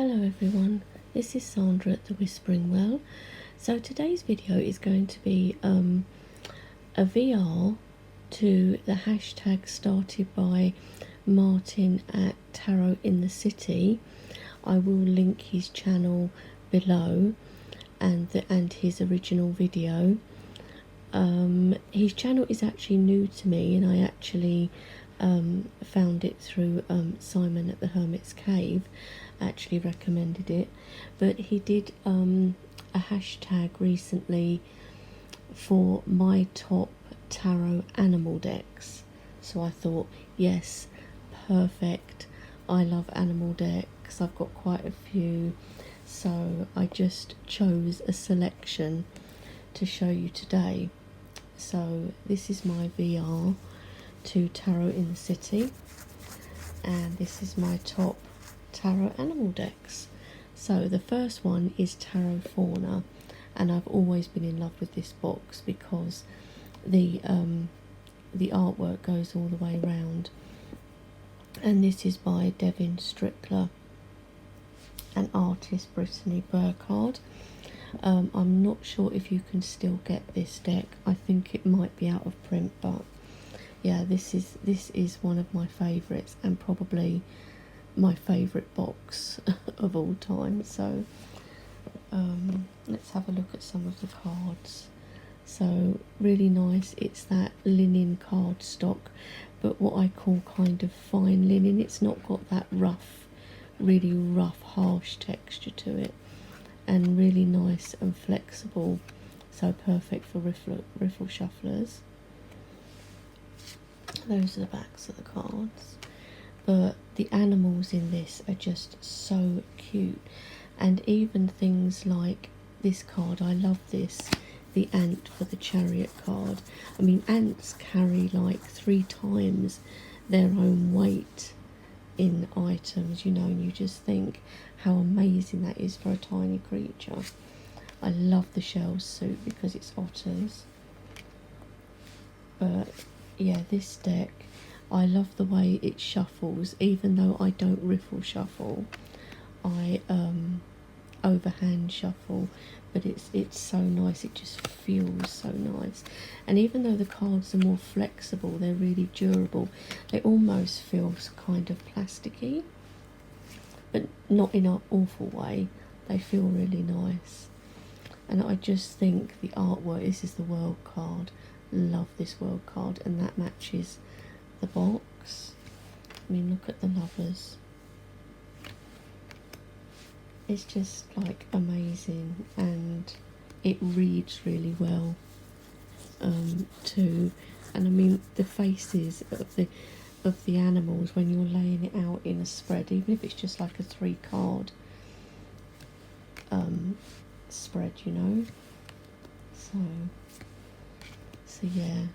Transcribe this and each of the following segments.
Hello everyone, this is Sandra at the Whispering Well. So today's video is going to be a VR to the hashtag started by Martin at Tarot in the City. I will link his channel below and his original video. His channel is actually new to me, and I actually found it through Simon at the Hermit's Cave. Actually recommended it, but he did a hashtag recently for my top tarot animal decks, so I thought, yes, perfect. I love animal decks, I've got quite a few, so I just chose a selection to show you today. So this is my VR to Tarot in the City, and this is my top tarot animal decks. So the first one is Tarot Fauna, and I've always been in love with this box because the artwork goes all the way around, and this is by Devin Strickler and artist Brittany Burkhardt. I'm not sure if you can still get this deck. I think it might be out of print, but yeah, this is one of my favourites, and probably my favourite box of all time. So let's have a look at some of the cards. So really nice, it's that linen cardstock, but what I call kind of fine linen. It's not got that rough, really rough, harsh texture to it, and really nice and flexible, so perfect for riffle shufflers. Those are the backs of the cards. But the animals in this are just so cute, and even things like this card, I love this, the ant for the Chariot card. I mean, ants carry like 3 times their own weight in items, you know, and you just think how amazing that is for a tiny creature. I love the shell suit because it's otters. But yeah, this deck, I love the way it shuffles. Even though I don't riffle shuffle, I overhand shuffle, but it's so nice, it just feels so nice. And even though the cards are more flexible, they're really durable. They almost feel kind of plasticky, but not in an awful way. They feel really nice, and I just think the artwork, this is the World card, love this World card, and that matches the box. I mean, look at the lovers, it's just like amazing, and it reads really well too. And I mean, the faces of the animals when you're laying it out in a spread, even if it's just like a 3 card spread, you know. So yeah,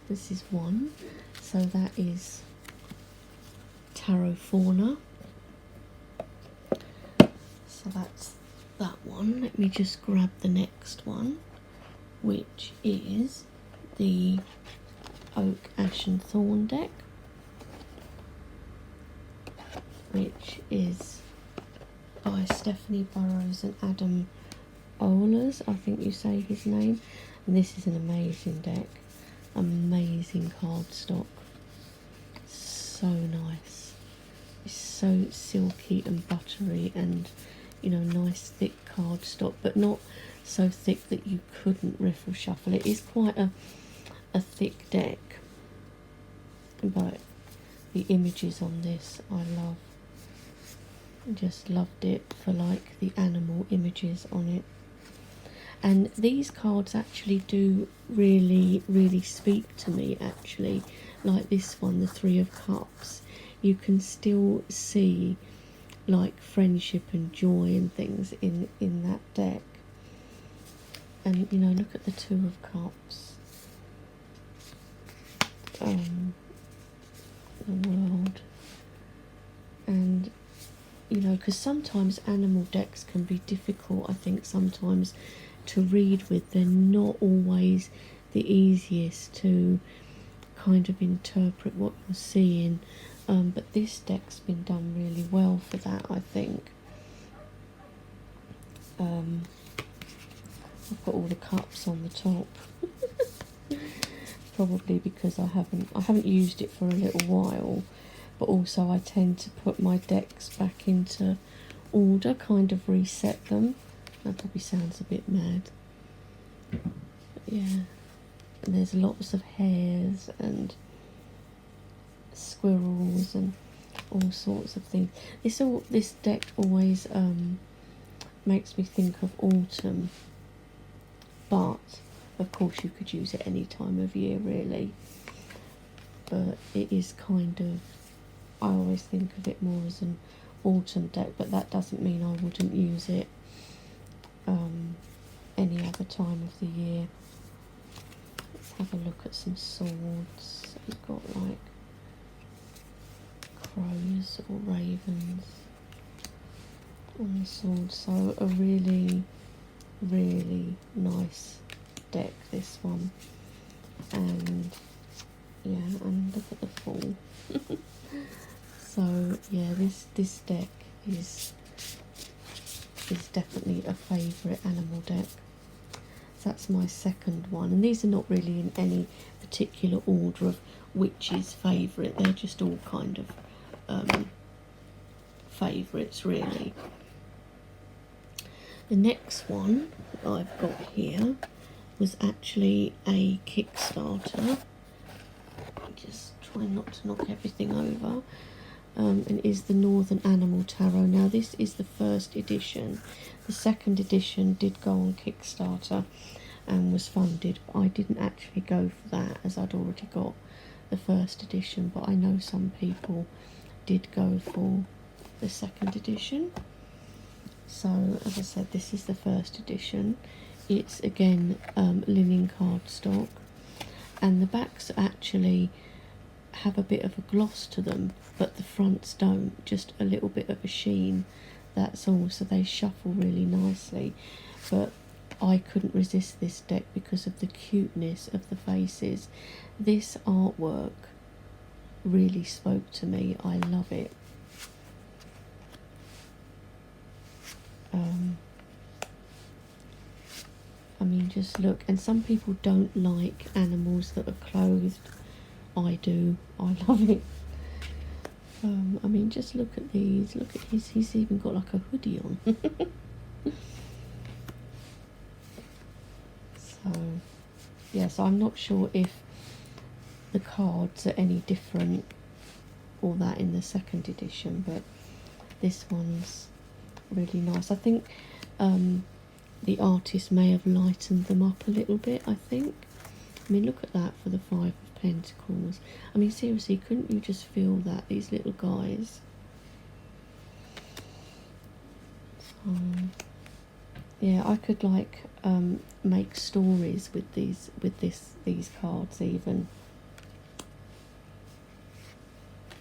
this is one. So that is Tarot Fauna. So that's that one. Let me just grab the next one, which is the Oak Ashenthorne deck, which is by Stephanie Burrows and Adam Ohlers, I think you say his name. And this is an amazing deck, amazing cardstock, so nice. It's so silky and buttery, and you know, nice thick cardstock, but not so thick that you couldn't riffle shuffle. It is quite a thick deck, but the images on this I love. Just loved it for like the animal images on it. And these cards actually do really speak to me, actually. Like this one, the 3 of Cups, you can still see like friendship and joy and things in that deck. And you know, look at the 2 of Cups, the World. And you know, because sometimes animal decks can be difficult, I think, sometimes to read with. They're not always the easiest to kind of interpret what you're seeing, but this deck's been done really well for that, I think. I've got all the cups on the top. Probably because I haven't used it for a little while, but also I tend to put my decks back into order, kind of reset them. That probably sounds a bit mad. But yeah, and there's lots of hares and squirrels and all sorts of things. This deck always makes me think of autumn, but of course you could use it any time of year really, but it is kind of, I always think of it more as an autumn deck, but that doesn't mean I wouldn't use it any other time of the year. Let's have a look at some swords. We've got like crows or ravens on the sword, so a really nice deck, this one. And yeah, and look at the fall. So yeah, this deck is definitely a favourite animal deck. So that's my second one, and these are not really in any particular order of which is favourite, they're just all kind of favourites really. The next one that I've got here was actually a Kickstarter. Just try not to knock everything over. And is the Northern Animal Tarot. Now this is the first edition. The second edition did go on Kickstarter and was funded, but I didn't actually go for that as I'd already got the first edition, but I know some people did go for the second edition. So as I said, this is the first edition. It's again linen cardstock, and the backs actually have a bit of a gloss to them, but the fronts don't, just a little bit of a sheen, that's all, so they shuffle really nicely. But I couldn't resist this deck because of the cuteness of the faces. This artwork really spoke to me. I love it. I mean, just look, and some people don't like animals that are clothed. I do. I love it. I mean, just look at these. Look at he's even got like a hoodie on. So, yeah, so I'm not sure if the cards are any different or that in the second edition, but this one's really nice. I think the artist may have lightened them up a little bit, I think. I mean, look at that for the Five of Pentacles. I mean, seriously, couldn't you just feel that, these little guys? Yeah, I could like make stories with these cards even.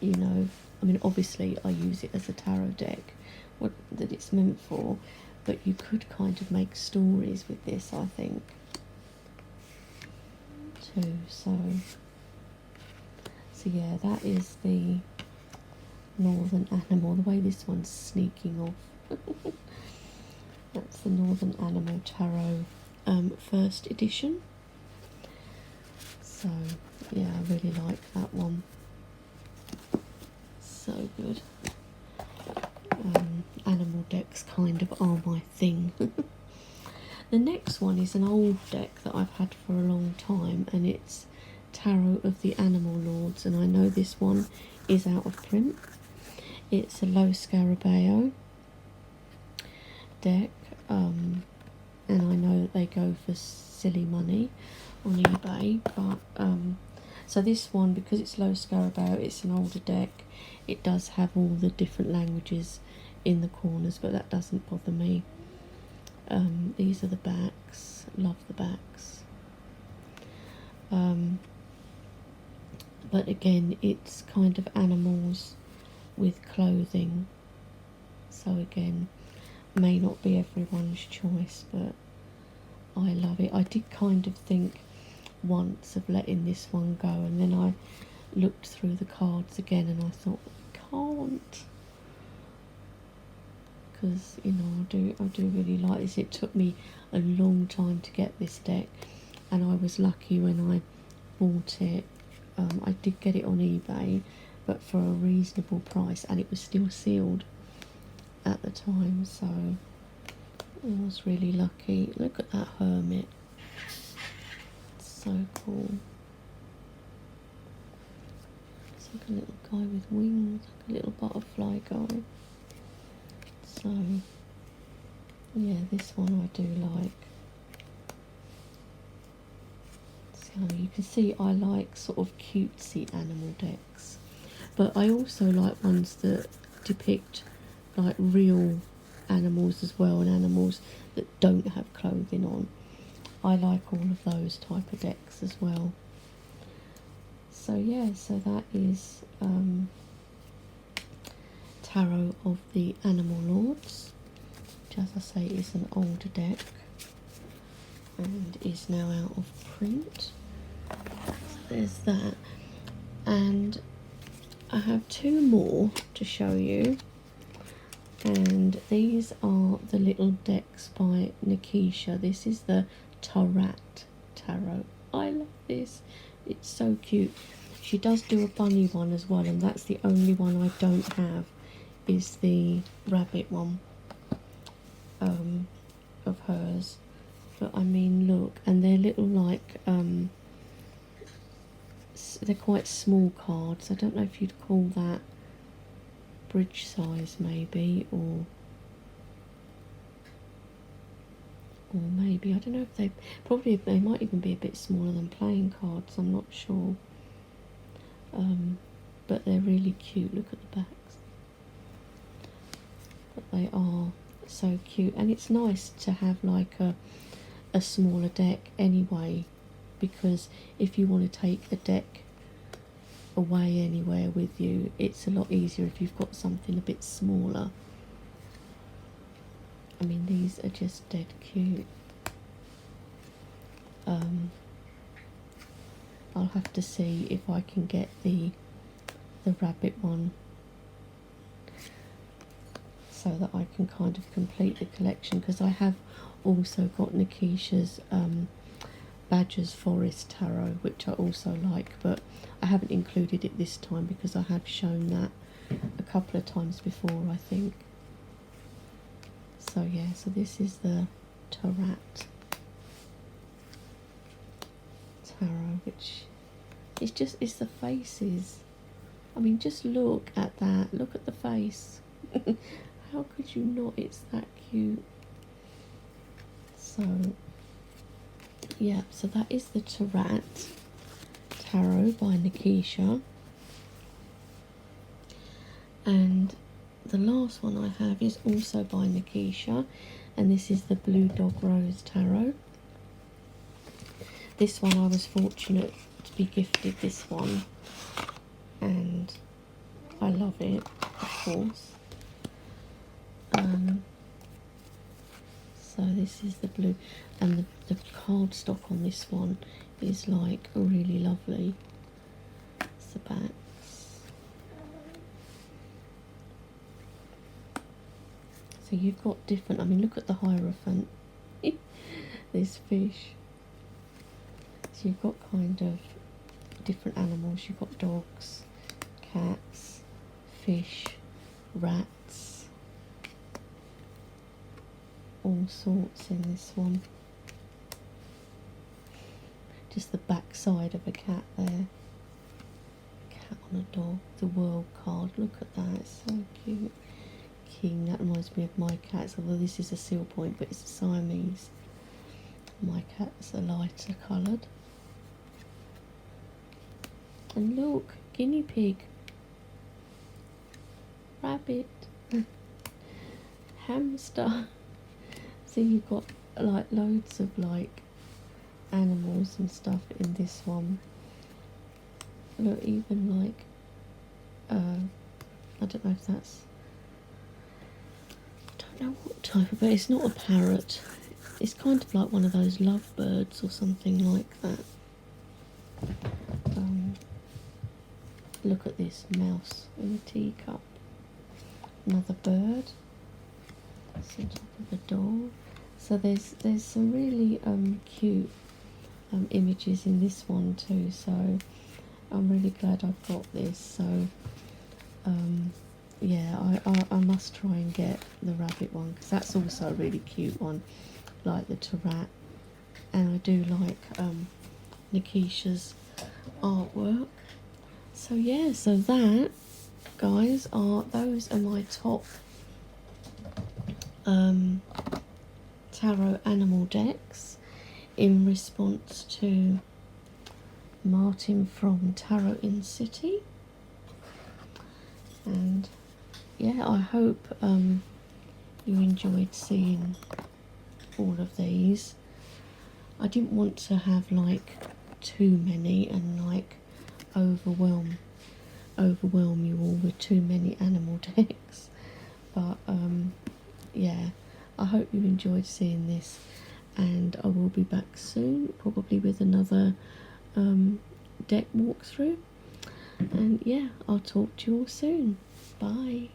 You know, I mean, obviously I use it as a tarot deck, what that it's meant for, but you could kind of make stories with this, I think, too. So yeah, that is the Northern Animal. The way this one's sneaking off. That's the Northern Animal Tarot first edition. So yeah, I really like that one. So good. Animal decks kind of are my thing. The next one is an old deck that I've had for a long time, and it's Tarot of the Animal Lords, and I know this one is out of print. It's a low Scarabeo deck, and I know that they go for silly money on eBay, but so this one, because it's low Scarabeo, it's an older deck. It does have all the different languages in the corners, but that doesn't bother me. These are the backs. Love the backs. But again, it's kind of animals with clothing, so again, may not be everyone's choice, but I love it. I did kind of think once of letting this one go, and then I looked through the cards again and I thought, because you know I do really like this. It took me a long time to get this deck, and I was lucky when I bought it. I did get it on eBay, but for a reasonable price, and it was still sealed at the time, so I was really lucky. Look at that hermit, it's so cool. It's like a little guy with wings, like a little butterfly guy. So yeah, this one I do like. So you can see I like sort of cutesy animal decks, but I also like ones that depict like real animals as well, and animals that don't have clothing on. I like all of those type of decks as well. So yeah, so that is Tarot of the Animal Lords, which as I say is an older deck and is now out of print. So there's that, and I have two more to show you, and these are the little decks by Nikisha. This is the Turrat Tarot. I love this, it's so cute. She does do a bunny one as well, and that's the only one I don't have, is the rabbit one of hers. But I mean, look, and they're little like they're quite small cards. I don't know if you'd call that bridge size maybe, or maybe, I don't know if they might even be a bit smaller than playing cards, I'm not sure. But they're really cute. Look at the backs. But they are so cute, and it's nice to have like a smaller deck anyway, because if you want to take a deck away anywhere with you, it's a lot easier if you've got something a bit smaller. I mean, these are just dead cute. I'll have to see if I can get the rabbit one, so that I can kind of complete the collection, because I have also got Nikisha's Badger's Forest Tarot, which I also like, but I haven't included it this time because I have shown that a couple of times before, I think. So yeah, so this is the Turrat Tarot, which it's the faces. I mean, just look at that, look at the face. How could you not? It's that cute. So yeah, so that is the Turrat Tarot by Nikisha, and the last one I have is also by Nikisha, and this is the Blue Dog Rose Tarot. This one I was fortunate to be gifted this one, and I love it, of course. So this is the blue, and the cardstock on this one is like really lovely. It's the backs. So you've got different, I mean, look at the Hierophant, this fish. So you've got kind of different animals. You've got dogs, cats, fish, rats, all sorts in this one. Just the back side of a cat there. Cat on a dog. The world card. Look at that. It's so cute. King. That reminds me of my cats. Although this is a seal point, but it's a Siamese. My cat's a lighter coloured. And look, guinea pig, rabbit, hamster. So you've got like loads of like animals and stuff in this one. Look, even like I don't know if that's, I don't know what type of, but it's not a parrot. It's kind of like one of those lovebirds or something like that. Look at this mouse in a teacup. Another bird. It's on top of a door. So there's some really cute images in this one too, so I'm really glad I've got this. So yeah, I must try and get the rabbit one, because that's also a really cute one, like the Turrat. And I do like Nikisha's artwork. So yeah, so that, guys, those are my top tarot animal decks in response to Martin from Tarot in City. And yeah, I hope you enjoyed seeing all of these. I didn't want to have like too many and like overwhelm you all with too many animal decks, but yeah, I hope you enjoyed seeing this, and I will be back soon, probably with another deck walkthrough. And yeah, I'll talk to you all soon. Bye.